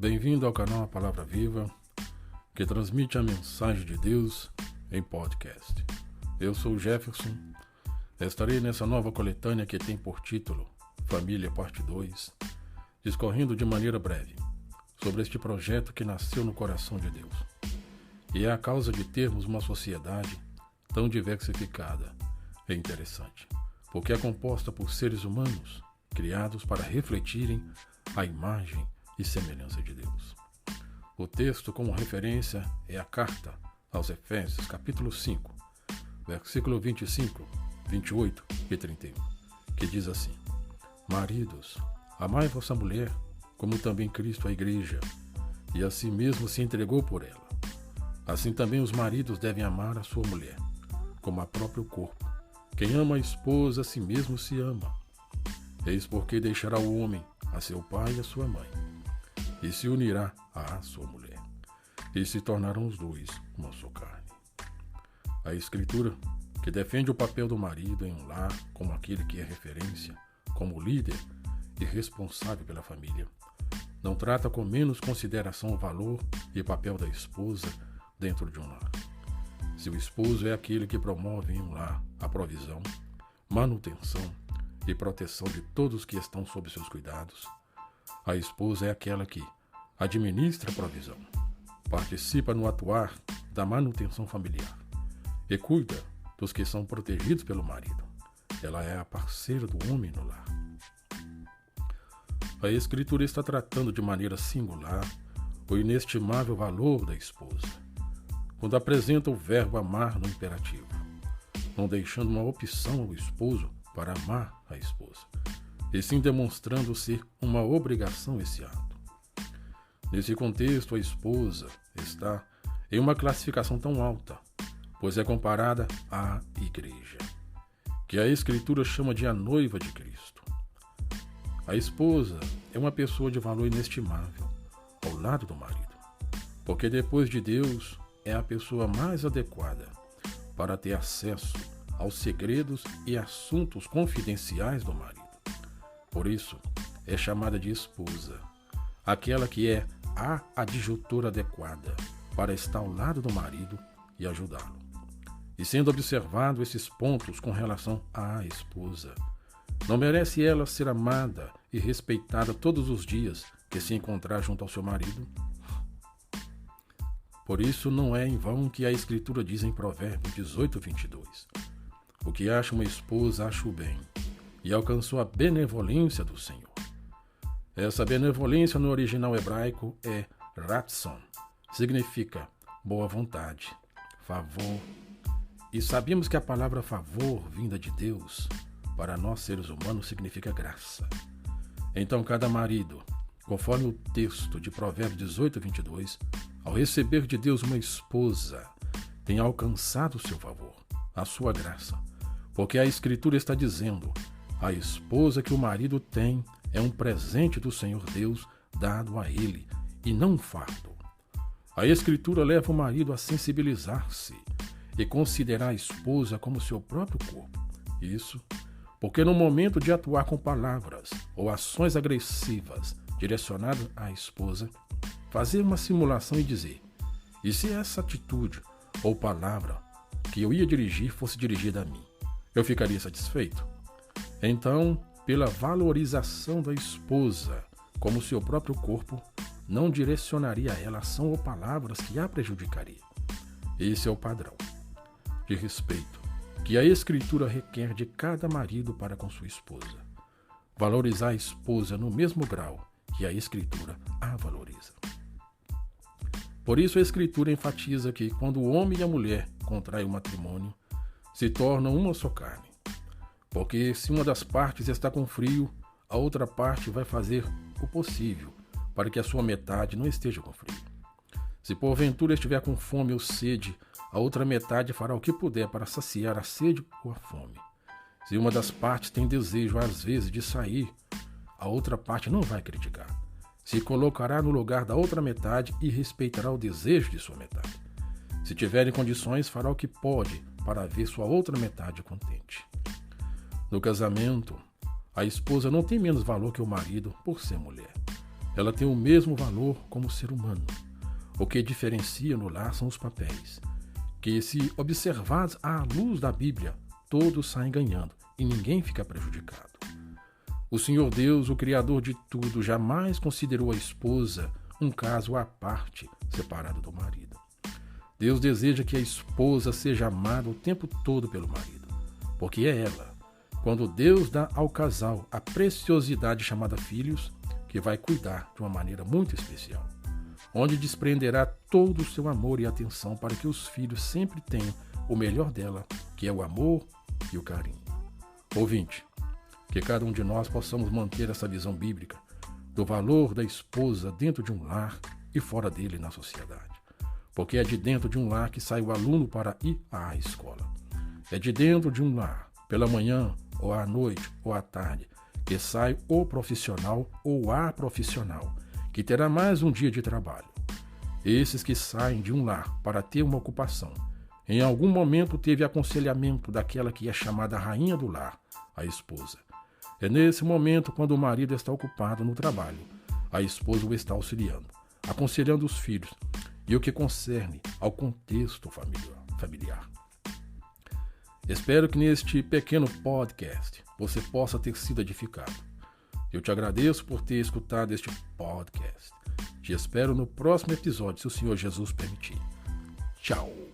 Bem-vindo ao canal A Palavra Viva, que transmite a mensagem de Deus em podcast. Eu sou o Jefferson. Estarei nessa nova coletânea que tem por título Família Parte 2, discorrendo de maneira breve sobre este projeto que nasceu no coração de Deus. E é a causa de termos uma sociedade tão diversificada e interessante, porque é composta por seres humanos criados para refletirem a imagem e semelhança de Deus. O texto como referência é a carta aos Efésios, capítulo 5, versículo 25, 28 e 31, que diz assim: Maridos, amai vossa mulher, como também Cristo a igreja, e a si mesmo se entregou por ela. Assim também os maridos devem amar a sua mulher, como a próprio corpo. Quem ama a esposa, a si mesmo se ama. Eis porque deixará o homem a seu pai e a sua mãe, e se unirá à sua mulher, e se tornarão os dois uma só carne. A Escritura, que defende o papel do marido em um lar como aquele que é referência, como líder e responsável pela família, não trata com menos consideração o valor e papel da esposa dentro de um lar. Se o esposo é aquele que promove em um lar a provisão, manutenção e proteção de todos que estão sob seus cuidados, a esposa é aquela que administra a provisão, participa no atuar da manutenção familiar e cuida dos que são protegidos pelo marido. Ela é a parceira do homem no lar. A Escritura está tratando de maneira singular o inestimável valor da esposa, quando apresenta o verbo amar no imperativo, não deixando uma opção ao esposo para amar a esposa, e sim demonstrando ser uma obrigação esse ato. Nesse contexto, a esposa está em uma classificação tão alta, pois é comparada à igreja, que a Escritura chama de a noiva de Cristo. A esposa é uma pessoa de valor inestimável ao lado do marido, porque depois de Deus é a pessoa mais adequada para ter acesso aos segredos e assuntos confidenciais do marido. Por isso, é chamada de esposa, aquela que é a adjutora adequada para estar ao lado do marido e ajudá-lo. E sendo observado esses pontos com relação à esposa, não merece ela ser amada e respeitada todos os dias que se encontrar junto ao seu marido? Por isso não é em vão que a Escritura diz em Provérbios 18, 22, o que acha uma esposa acha o bem, e alcançou a benevolência do Senhor. Essa benevolência no original hebraico é ratson, significa boa vontade, favor. E sabemos que a palavra favor, vinda de Deus, para nós seres humanos significa graça. Então cada marido, conforme o texto de Provérbios 18, 22, ao receber de Deus uma esposa, tem alcançado o seu favor, a sua graça, porque a Escritura está dizendo: a esposa que o marido tem é um presente do Senhor Deus dado a ele, e não um fardo. A Escritura leva o marido a sensibilizar-se e considerar a esposa como seu próprio corpo. Isso porque no momento de atuar com palavras ou ações agressivas direcionadas à esposa, fazer uma simulação e dizer: e se essa atitude ou palavra que eu ia dirigir fosse dirigida a mim, eu ficaria satisfeito? Então, pela valorização da esposa como seu próprio corpo, não direcionaria a ela ação ou palavras que a prejudicaria. Esse é o padrão de respeito que a Escritura requer de cada marido para com sua esposa. Valorizar a esposa no mesmo grau que a Escritura a valoriza. Por isso a Escritura enfatiza que quando o homem e a mulher contraem o matrimônio, se tornam uma só carne. Porque se uma das partes está com frio, a outra parte vai fazer o possível para que a sua metade não esteja com frio. Se porventura estiver com fome ou sede, a outra metade fará o que puder para saciar a sede ou a fome. Se uma das partes tem desejo, às vezes, de sair, a outra parte não vai criticar. Se colocará no lugar da outra metade e respeitará o desejo de sua metade. Se tiverem condições, fará o que pode para ver sua outra metade contente. No casamento, a esposa não tem menos valor que o marido por ser mulher. ela tem o mesmo valor como ser humano. O que diferencia no lar são os papéis, que, se observados à luz da Bíblia, todos saem ganhando e ninguém fica prejudicado. O Senhor Deus, o Criador de tudo, jamais considerou a esposa um caso à parte, separado do marido. Deus deseja que a esposa seja amada o tempo todo pelo marido, porque é ela, quando Deus dá ao casal a preciosidade chamada filhos, que vai cuidar de uma maneira muito especial, onde desprenderá todo o seu amor e atenção para que os filhos sempre tenham o melhor dela, que é o amor e o carinho. Ouvinte, que cada um de nós possamos manter essa visão bíblica do valor da esposa dentro de um lar e fora dele na sociedade. Porque é de dentro de um lar que sai o aluno para ir à escola. É de dentro de um lar, pela manhã, ou à noite, ou à tarde, que sai o profissional ou a profissional, que terá mais um dia de trabalho. Esses que saem de um lar para ter uma ocupação, em algum momento teve aconselhamento daquela que é chamada rainha do lar, a esposa. É nesse momento, quando o marido está ocupado no trabalho, a esposa o está auxiliando, aconselhando os filhos e o que concerne ao contexto familiar. Espero que neste pequeno podcast você possa ter sido edificado. Eu te agradeço por ter escutado este podcast. Te espero no próximo episódio, se o Senhor Jesus permitir. Tchau!